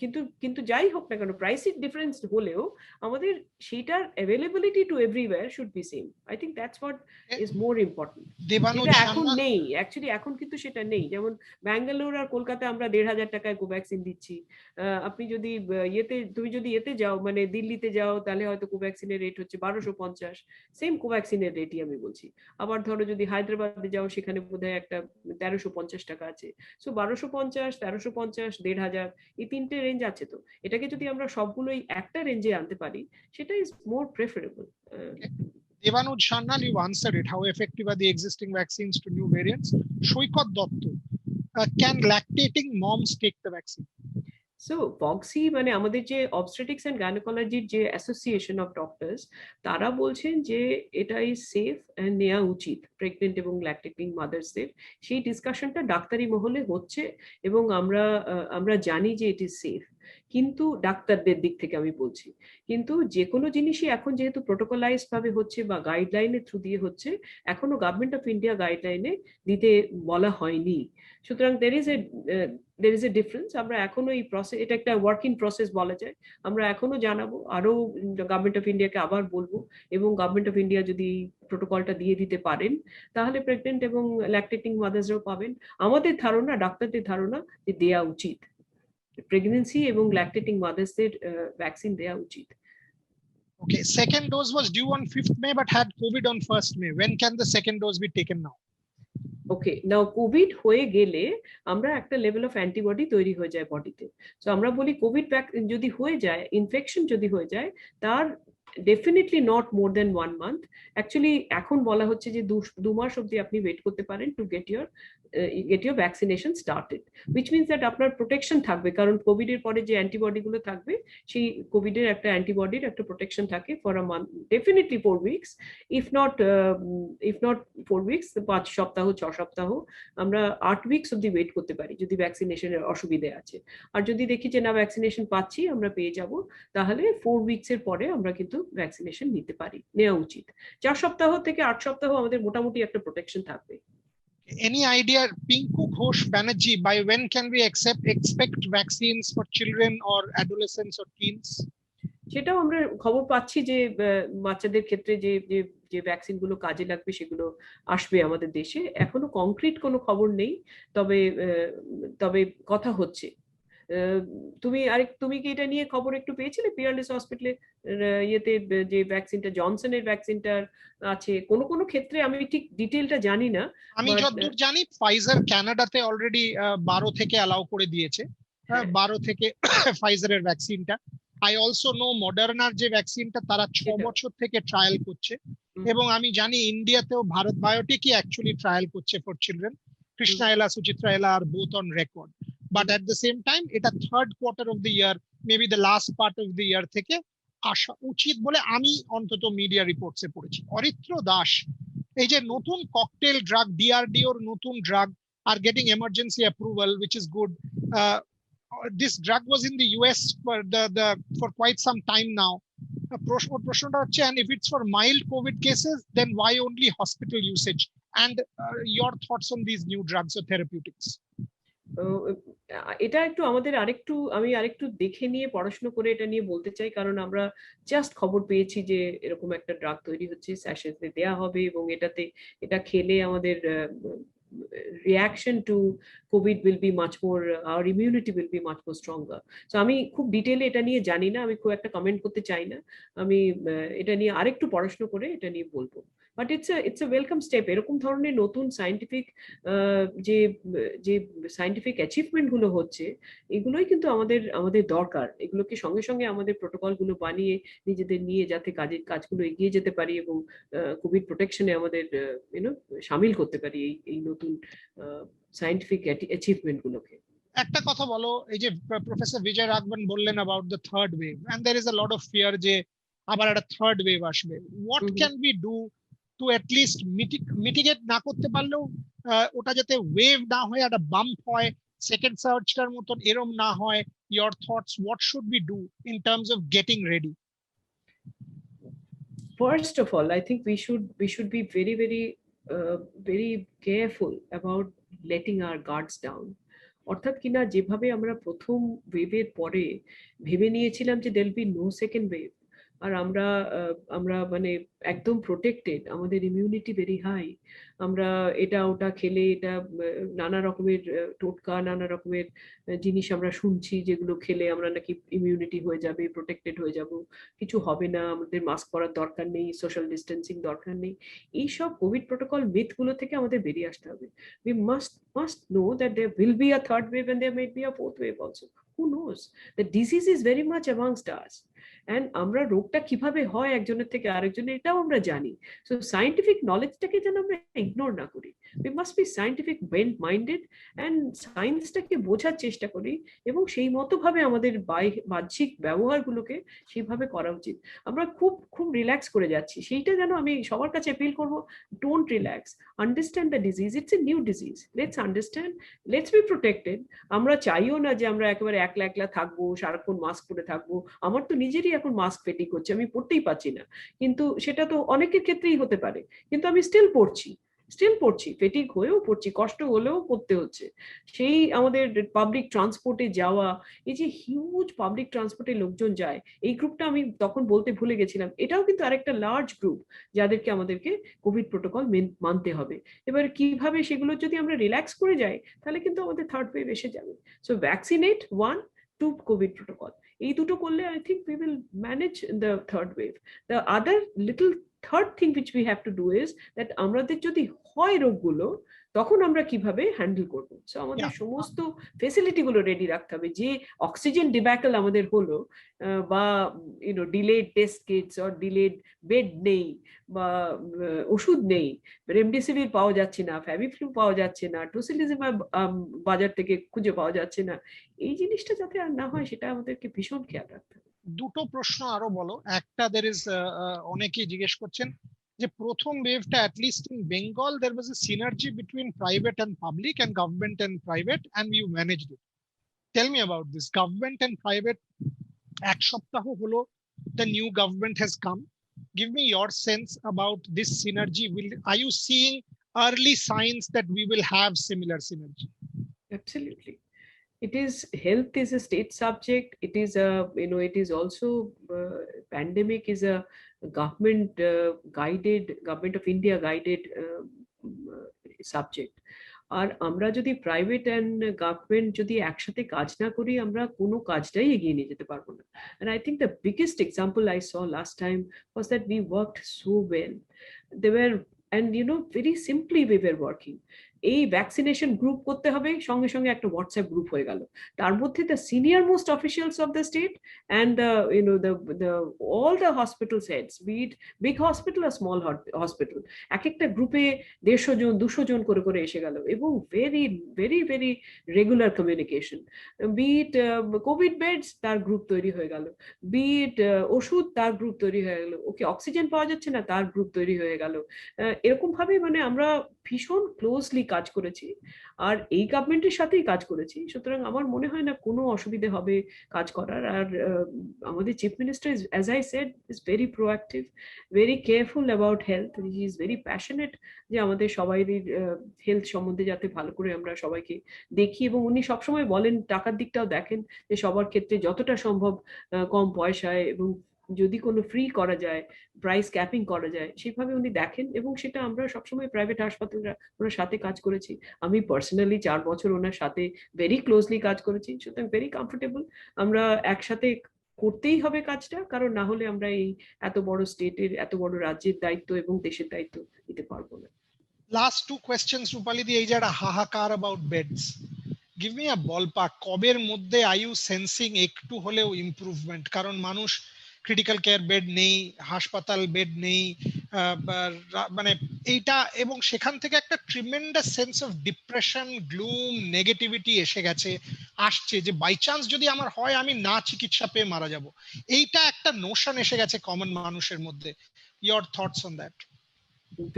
কিন্তু কিন্তু যাই হোক না কেন, প্রাইসিং ডিফারেন্স হলেও আমাদের সেটার availability to everywhere should be same. I think that's what is more important. যেটা এখন নেই, অ্যাকচুয়ালি এখন কিন্তু সেটা নেই। যেমন ব্যাঙ্গালোর আর কলকাতা আমরা 1,500 টাকায় কোভ্যাক্সিন দিচ্ছি। আপনি যদি তুমি যদি এতে যাও, মানে দিল্লিতে যাও, তাহলে হয়তো কোভ্যাক্সিনের রেট হচ্ছে 1250, সেম কোভ্যাক্সিনের রেটই আমি বলছি। আবার ধরো যদি হায়দ্রাবাদে যাও, সেখানে বোধহয় একটা 1350 টাকা আছে। সো 1250, 1350, 1,500, এই তিনটে রেঞ্জ আছে। তো এটাকে যদি আমরা সবগুলোই একটা রেঞ্জে আনতে পারি, সেটা is more preferable. Devanuj Sharnal, you answered it. How effective are the existing vaccines to new variants? Shoikat Dotto, can lactating moms take the vaccine? So Bakshi মানে আমাদের যে অবস্টেটিক্স এন্ড গাইনোকোলজির যে অ্যাসোসিয়েশন অফ ডক্টরস, তারা বলছেন যে এটা is safe and নেওয়া উচিত প্রেগনেন্ট এবং ল্যাকটেটিং মাদার্সদের। সেই ডিসকাশনটা ডাক্তারি মহলে হচ্ছে এবং আমরা জানি যে ইট ইজ সেফ। কিন্তু ডাক্তারদের দিক থেকে আমি বলছি, কিন্তু যে কোনো জিনিসই এখন যেহেতু প্রোটোকলাইজড ভাবে হচ্ছে বা গাইডলাইনের থ্রু দিয়ে হচ্ছে, এখনো গভর্নমেন্ট অফ ইন্ডিয়া গাইডলাইনে দিতে বলা হয়নি। সুতরাং there is a difference. আমরা এখনো এই প্রসেস, এটা একটা ওয়ার্ক ইন প্রসেস বলা যায়। আমরা এখনো জানাবো, আরো গভর্নমেন্ট অফ ইন্ডিয়াকে আবার বলবো, এবং গভর্নমেন্ট অফ ইন্ডিয়া যদি প্রোটোকলটা দিয়ে দিতে পারেন, তাহলে প্রেগনেন্ট এবং ল্যাকটেটিং মাদার্সরাও পাবেন। আমাদের ধারণা, ডাক্তারদের ধারণা, যে দেয়া উচিত, প্রেগনেন্সি এবং ল্যাকটেটিং মাদার্সদের ভ্যাকসিন দেয়া উচিত। Okay, second dose was due on 5th May but had COVID on 1st May. When can the second dose be taken now? Okay, now Covid হয়ে গেলে আমরা একটা লেভেল অফ অ্যান্টিবডি তৈরি হয়ে যায় বডিতে। তো আমরা বলি কোভিড যদি হয়ে যায়, ইনফেকশন যদি হয়ে যায়, তার definitely not more than 1 month. Actually এখন বলা হচ্ছে যে 2 মাস অব্দি আপনি ওয়েট করতে পারেন to get your vaccination started, which means that আপনার প্রোটেকশন থাকবে, কারণ কোভিড এর পরে যে অ্যান্টিবডি গুলো থাকবে, সেই কোভিড এর একটা অ্যান্টিবডির একটা প্রোটেকশন থাকে for a month, definitely 4 weeks, if not 4 weeks, 5 সপ্তাহ 6 সপ্তাহ, আমরা 8 উইকস অব্দি ওয়েট করতে পারি যদি ভ্যাকসিনেশনের অসুবিধে আছে। আর যদি দেখি যে না ভ্যাকসিনেশন পাচ্ছি, আমরা পেয়ে যাব, তাহলে 4 উইকস এর পরে আমরা কিন্তু ভ্যাকসিনেশন নিতে পারি, নেওয়া উচিত। 4 সপ্তাহ থেকে 8 সপ্তাহ আমাদের মোটামুটি একটা প্রোটেকশন থাকবে। Any idea, Pinku Ghosh Banerjee, by when can we expect vaccines for children or adolescents or teens? সেটাও আমরা খবর পাচ্ছি যে বাচ্চাদের ক্ষেত্রে যে যে যে ভ্যাকসিন গুলো কাজে লাগবে সেগুলো আসবে আমাদের দেশে। এখনো কংক্রিট কোনো খবর নেই, তবে তবে কথা হচ্ছে। তুমি কি এটা নিয়ে খবর একটু পেয়েছিলে? পিয়ারলেস হসপিটালে ইয়েতে যে ভ্যাকসিনটা, জনসনের ভ্যাকসিনটার আছে, কোনো ক্ষেত্রে আমি ঠিক ডিটেলটা জানি না। আমি যতদূর জানি ফাইজার কানাডাতে অলরেডি 12 থেকে অ্যালাউ করে দিয়েছে, 12 থেকে ফাইজারের ভ্যাকসিনটা। আই অলসো নো মডার্নার যে ভ্যাকসিনটা তারা 6 বছর থেকে ট্রায়াল করছে, এবং আমি জানি ইন্ডিয়াতেও ভারত বায়োটেকই অ্যাকচুয়ালি ট্রায়াল করছে ফর চিলড্রেন। কৃষ্ণা এলা, সুচিত্রা এলা আর both on record. But at the same time এটা third quarter of the year, maybe the last part of the year থেকে আসা উচিত বলে আমি অন্তত মিডিয়া রিপোর্টসে পড়েছি। অরিত্র দাস, এই যে নতুন ককটেল ড্রাগ, ডিআরডিওর নতুন drug are getting emergency approval, which is good. This drug was in the US for quite some time now. প্রশ্নটা হচ্ছে, and if it's for mild COVID cases, then why only hospital usage? And your thoughts on these new drugs or therapeutics? এটা একটু আমি আরেকটু দেখে নিয়ে পড়াশোনা করে এটা নিয়ে বলতে চাই, কারণ আমরা জাস্ট খবর পেয়েছি যে এরকম একটা ড্রাগ তৈরি হচ্ছে, স্যাশেটে দেয়া হবে, এবং এটা খেলে আমাদের reaction to COVID will be much more, our immunity will be much more stronger. So আমি খুব ডিটেইলে এটা নিয়ে জানি না, আমি খুব একটা কমেন্ট করতে চাই না, আমি এটা নিয়ে আরেকটু পড়াশোনা করে এটা নিয়ে বলবো। But it's a welcome step. এরকম ধরনের নতুন সায়েন্টিফিক যে যে সায়েন্টিফিক অ্যাচিভমেন্ট গুলো হচ্ছে, এগুলোই কিন্তু আমাদের দরকার। এগুলোকে সঙ্গে সঙ্গে আমাদের প্রোটোকল গুলো বানিয়ে নিজেদের নিয়ে যাতে কাজগুলো এগিয়ে যেতে পারি এবং কোভিড প্রোটেকশনে আমাদের সামিল করতে পারি এই নতুন সায়েন্টিফিক অ্যাচিভমেন্ট গুলোকে। একটা কথা বলো, এই যে প্রফেসর বিজয় রাঘবন বললেন about the third wave, and there is a lot of fear যে আবার একটা থার্ড ওয়েভ আসবে। What can we do to at least mitigate, না করতে পারলেও ওটা যাতে ওয়েভ না হয়, একটা বাম্প হয়, সেকেন্ড সার্জটার মতন এরম না হয়? your thoughts, what should we do in terms of getting ready? First of all, I think we should be very careful about letting our guards down. অর্থাৎ কিনা যেভাবে আমরা প্রথম ওয়েভের পরে ভেবে নিয়েছিলাম যে there will be no second wave, আর আমরা মানে একদম প্রোটেক্টেড, আমাদের ইমিউনিটি ভেরি হাই, আমরা এটা ওটা খেলে এটা নানা রকমের টোটকা, নানা রকমের জিনিস আমরা শুনছি যেগুলো খেলে আমরা নাকি ইমিউনিটি হয়ে যাবে, প্রোটেক্টেড হয়ে যাব, কিছু হবে না, আমাদের মাস্ক পরার দরকার নেই, সোশ্যাল ডিস্টেন্সিং দরকার নেই। এইসব কোভিড প্রোটোকল মিথগুলো থেকে আমাদের বেরিয়ে আসতে হবে। We must know that there will be a third wave and there may be a fourth wave also. Who knows? The disease is very much amongst us. And আমরা রোগটা কিভাবে হয় একজনের থেকে আরেকজনের এটাও আমরা জানি। সো সায়েন্টিফিক নলেজটাকে যেন আমরা ইগনোর না করি। We must be scientific minded and সায়েন্সটাকে বোঝার চেষ্টা করি এবং সেই মতো ভাবে আমাদের বাহ্যিক ব্যবহারগুলোকে সেইভাবে করা উচিত। আমরা খুব রিল্যাক্স করে যাচ্ছি, সেইটা যেন আমি সবার কাছে অ্যাপিল করব, don't relax, understand the disease, it's a new disease, let's understand, let's be protected. আমরা চাইও না যে আমরা একেবারে একলা থাকবো, সারাক্ষণ মাস্ক পরে থাকবো। আমার তো নিজেরই এখন মাস্ক ফেটিক হচ্ছে, আমি পড়তেই পারছি না, কিন্তু সেটা তো অনেকের ক্ষেত্রেই হতে পারে, কিন্তু আমি স্টিল পড়ছি, ফেটিক হয়েও পড়ছি, কষ্ট হলেও পড়তে হচ্ছে। সেই আমাদের পাবলিক ট্রান্সপোর্টে যাওয়া, এই যে হিউজ পাবলিক ট্রান্সপোর্টে লোকজন যায়, এই গ্রুপটা আমি তখন বলতে ভুলে গেছিলাম, এটাও কিন্তু আরেকটা লার্জ গ্রুপ যাদেরকে আমাদেরকে কোভিড প্রোটোকল মানতে হবে। এবার কিভাবে সেগুলো যদি আমরা রিল্যাক্স করে যাই, তাহলে কিন্তু আমাদের থার্ড ওয়েভ এসে যাবে। সো ভ্যাকসিনেট, 1, 2 কোভিড প্রোটোকল, এই দুটো করলে I think we will manage the third wave. The other little third thing which we have to do is that আমাদের যদি হয় রোগগুলো, তখন আমরা কিভাবে হ্যান্ডেল করব। সো আমাদের সমস্ত ফেসিলিটি গুলো রেডি রাখতে হবে। যে অক্সিজেন ডিব্যাকল আমাদের হলো, বা delayed test kits or delayed bed নেই, বা ওষুধ নেই, রেমডেসিভির পাওয়া যাচ্ছে না, ফ্যাভিফ্লু পাওয়া যাচ্ছে না, টুসিলিজিমাব বাজার থেকে খুঁজে পাওয়া যাচ্ছে না, এই জিনিসটা যাতে আর না হয় সেটা আমাদেরকে ভীষণ খেয়াল রাখতে হবে। দুটো প্রশ্ন আরো বলো। একটা, দের ইজ অনেকেই জিজ্ঞেস করছেন যে প্রথম ওয়েভটা at least in Bengal there was a synergy between private and public and government and private and you managed it. Tell me about this. Government and private, এক সপ্তাহ হলো the new government has come. Give me your sense about this synergy. Are you seeing early signs that we will have similar synergy? Absolutely. It is, health is a state subject. It is a, it is also pandemic is a government guided, government of India guided subject. আর আমরা যদি private and government যদি একসাথে কাজ না করি, আমরা কোনো কাজটাই এগিয়ে নিয়ে যেতে পারবো না। And I think the biggest example I saw last time was that we worked so well. They were, and very simply we were working. এই ভ্যাকসিনেশন গ্রুপ করতে হবে, সঙ্গে সঙ্গে একটা হোয়াটসঅ্যাপ গ্রুপ হয়ে গেল, তার মধ্যে the senior most officials of the state and the all the hospitals heads, be it big hospital আর স্মল হসপিটাল, এক একটা গ্রুপে 150 জন 200 জন করে এসে গেল, এবং very very very regular communication. Be it covid beds, তার গ্রুপ তৈরি হয়ে গেল, বি ইট ওষুধ, তার গ্রুপ তৈরি হয়ে গেল, ওকে অক্সিজেন পাওয়া যাচ্ছে না, তার গ্রুপ তৈরি হয়ে গেল। এরকম ভাবে মানে আমরা ভীষণ ক্লোজলি কাজ করেছি, আর এই গভর্নমেন্টের সাথেই কাজ করেছি। সুতরাং আমার মনে হয় না কোনো অসুবিধা হবে কাজ করার। আর আমাদের chief minister, as I said, is very proactive, very careful about health, he is very passionate যে আমাদের সবাইয়ের হেলথ সম্বন্ধে যাতে ভালো করে আমরা সবাইকে দেখি, এবং উনি সবসময় বলেন, টাকার দিকটাও দেখেন যে সবার ক্ষেত্রে যতটা সম্ভব কম পয়সায় এবং যদি কোনো ফ্রি করা যায়, প্রাইস ক্যাপিং করা যায়, সেভাবে উনি দেখেন, এবং সেটা আমরা সবসময় প্রাইভেট হাসপাতালরা ওনার সাথে কাজ করেছি। আমি পার্সোনালি 4 বছর ওনার সাথে ভেরি ক্লোজলি কাজ করেছি, সুতরাং ভেরি কমফোর্টেবল। আমরা একসাথে করতেই হবে কাজটা, কারণ না হলে আমরা এই এত বড় স্টেটের, এত বড় রাজ্যের দায়িত্ব এবং দেশের দায়িত্ব নিতে পারবো না। Last two questions Rupali di, এই যে একটা হাহাকার about beds, give me a ballpark, কবের মধ্যে আই ইউ সেন্সিং একটু হলেও ইমপ্রুভমেন্ট? কারণ মানুষ ক্রিটিক্যাল কেয়ার বেড নেই, হাসপাতাল বেড নেই, মানে এইটা, এবং সেখান থেকে একটা tremendous sense of depression, gloom, negativity এসে গেছে, আসছে, যে বাই চান্স যদি আমার হয় আমি না চিকিৎসা পেয়ে মারা যাব, এইটা একটা নোশন এসে গেছে কমন মানুষের মধ্যে। Your thoughts on that?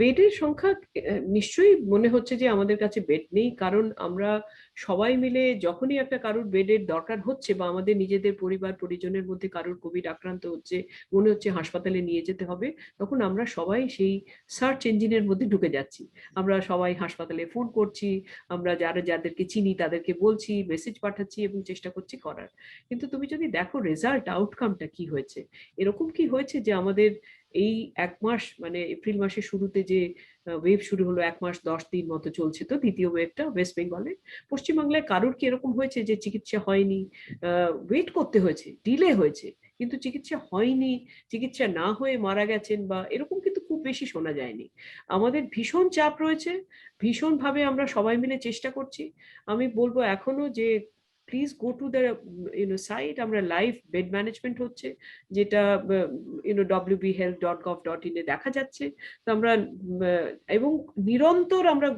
বেডের সংখ্যা নিশ্চয়ই মনে হচ্ছে যে আমাদের কাছে বেড নেই, কারণ আমরা সবাই মিলে যখনই একটা কারুর বেডের দরকার হচ্ছে বা আমাদের নিজেদের পরিবার পরিজনের মধ্যে কারুর কোভিড আক্রান্ত হচ্ছে, মনে হচ্ছে হাসপাতালে নিয়ে যেতে হবে, তখন আমরা সবাই সেই সার্চ ইঞ্জিনের মধ্যে ঢুকে যাচ্ছি। আমরা সবাই হাসপাতালে ফোন করছি, আমরা যাদেরকে চিনি তাদেরকে বলছি, মেসেজ পাঠাচ্ছি এবং চেষ্টা করছি করার। কিন্তু তুমি যদি দেখো রেজাল্ট, আউটকামটা কি হয়েছে, এরকম কি হয়েছে যে আমাদের এই 1 মাস, মানে এপ্রিল মাসের শুরুতে যে ওয়েভ শুরু হলো, 1 মাস 10 দিন মতো চলছে, তো দ্বিতীয় ওয়েভটা ওয়েস্ট বেঙ্গলে, পশ্চিমবাংলায় কারুর কি এরকম হয়েছে যে চিকিৎসা হয়নি, ওয়েট করতে হয়েছে, ডিলে হয়েছে, কিন্তু চিকিৎসা হয়নি, চিকিৎসা না হয়ে মারা গেছেন বা এরকম কিন্তু খুব বেশি শোনা যায়নি। আমাদের ভীষণ চাপ রয়েছে, ভীষণ ভাবে আমরা সবাই মিলে চেষ্টা করছি। আমি বলবো এখনো যে please go to the site, আমরা লাইভ বেড ম্যানেজমেন্ট হচ্ছে, যেটা wbhealth.gov.in এ দেখা যাচ্ছে। তো আমরা এবং নিরন্তর আমরা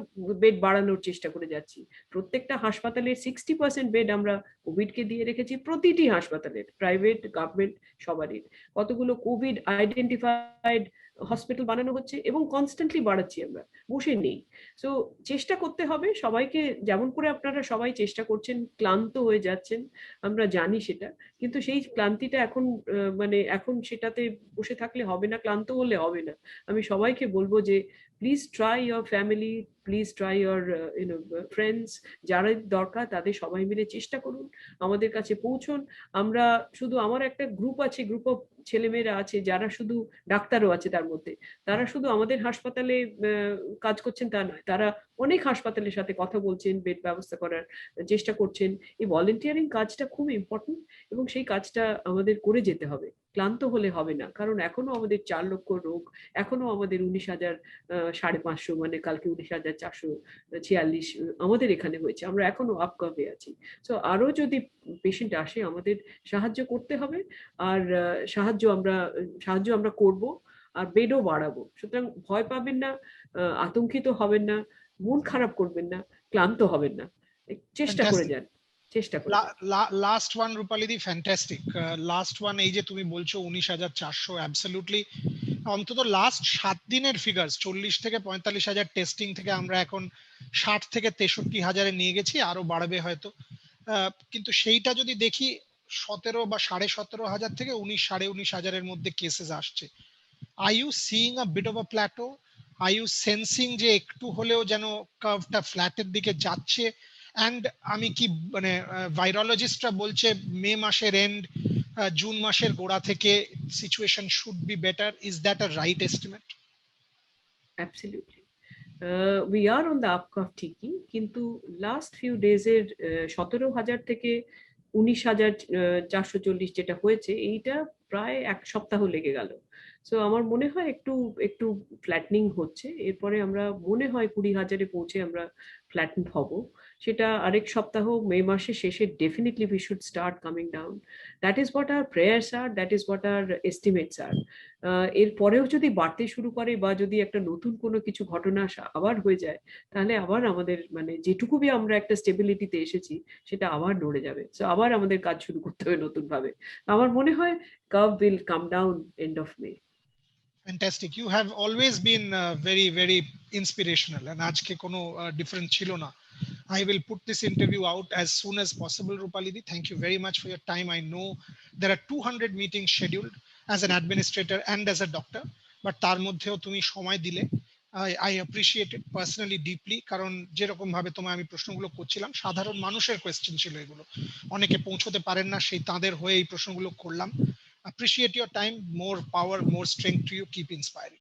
বেড বাড়ানোর চেষ্টা করে যাচ্ছি। প্রত্যেকটা হাসপাতালের 60% বেড আমরা কোভিডকে দিয়ে রেখেছি, প্রতিটি হাসপাতালের, প্রাইভেট গভর্নমেন্ট সবারই। কতগুলো কোভিড আইডেন্টিফাইড হসপিটাল বানানো হচ্ছে এবং কনস্ট্যান্টলি বাড়াচ্ছি, আমরা বসে নেই। সো চেষ্টা করতে হবে সবাইকে, যেমন করে আপনারা সবাই চেষ্টা করছেন, ক্লান্ত হয়ে যাচ্ছেন, আমরা জানি সেটা, কিন্তু সেই ক্লান্তিটা এখন মানে এখন সেটাতে বসে থাকলে হবে না, ক্লান্ত হলে হবে না। আমি সবাইকে বলবো যে please try your family, please try your friends, যারা দরকার তাদের সবাই মিলে চেষ্টা করুন, আমাদের কাছে পৌঁছুন। আমরা শুধু, আমার একটা গ্রুপ আছে, গ্রুপ অফ ছেলেমেয়েরা আছে যারা শুধু, ডাক্তারও আছে তার মধ্যে, তারা শুধু আমাদের হাসপাতালে কাজ করছেন তা নয়, তারা অনেক হাসপাতালের সাথে কথা বলছেন, বেড ব্যবস্থা করার চেষ্টা করছেন। এই ভলেন্টিয়ারিং কাজটা খুব ইম্পর্টেন্ট এবং সেই কাজটা আমাদের করে যেতে হবে, ক্লান্ত হলে হবে না, কারণ এখনো আমাদের 4 লক্ষ রোগ, এখনো আমাদের 19,500, মানে কালকে 19,446 আমাদের এখানে হয়েছে, আমরা এখনো আপকাভে আছি। তো আরো যদি পেশেন্ট আসে আমাদের সাহায্য করতে হবে, আর সাহায্য আমরা করব, আর বেডও বাড়াবো। সুতরাং ভয় পাবেন না, আতঙ্কিত হবেন না, মন খারাপ করবেন না, ক্লান্ত হবেন না, চেষ্টা করে ফ্যান্টাস্টিক। যান, চেষ্টা করে যান। লাস্ট ওয়ান রূপালী দি, ফ্যান্টাস্টিক। লাস্ট ওয়ান, এই যে তুমি বলছো 19,400, অ্যাবসলিউটলি, অন্তত লাস্ট 7 দিনের ফিগার্স, 40 থেকে 45,000 টেস্টিং থেকে আমরা এখন 60 থেকে 63,000-এ নিয়ে গেছি, আরো বাড়বে হয়তো। কিন্তু সেইটা যদি দেখি, 17 বা 17,500 থেকে 19,000-19,500-এর মধ্যে কেসেস আসছে। Are you seeing a bit of a plateau? Are you sensing যে একটু হলেও যেন কার্ভটা ফ্ল্যাটের দিকে যাচ্ছে? অ্যান্ড আমি কি, মানে ভাইরোলজিস্টরা বলছে মে মাসের এন্ড, জুন মাসের গোড়া থেকে situation should be better, is that a right estimate? Absolutely, we are on the upcurve ঠিকই, কিন্তু লাস্ট ফিউ ডেজ এর 17,000 থেকে 19,440 যেটা হয়েছে, এইটা প্রায় 1 সপ্তাহ লেগে গেল। সো আমার মনে হয় একটু একটু ফ্ল্যাটনিং হচ্ছে, এরপরে আমরা মনে হয় 20,000-এ পৌঁছে আমরা ফ্ল্যাটেন হব। সেটা আরেক সপ্তাহ, মে মাসের শেষে definitely we should start coming down. That is what our prayers are, that is what our estimates are. এরপরেও যদি বাড়তে শুরু করে বা যদি একটা নতুন কোনো কিছু ঘটনা আবার হয়ে যায়, তাহলে আবার আমাদের, মানে যেটুকু আমরা একটা স্টেবিলিটিতে এসেছি সেটা আবার নড়ে যাবে। সো আবার আমাদের কাজ শুরু করতে হবে নতুন ভাবে। আমার মনে হয় curve will come down end of May. Fantastic. You have always been very, very inspirational, and আজকে কোনো difference ছিল না। I will put this interview out as soon as possible, Rupali Di. Thank you very much for your time. I know there are 200 meetings scheduled as an administrator and as a doctor, but তার মধ্যেও তুমি সময় দিলে, I appreciate it personally deeply, কারণ যেরকম ভাবে তোমায় আমি প্রশ্নগুলো করছিলাম, সাধারণ মানুষের কোয়েশ্চেন ছিল এগুলো, অনেকে পৌঁছতে পারেন না, সেই তাদের হয়ে এই প্রশ্নগুলো করলাম। Appreciate your time. More power, more strength to you. Keep inspiring.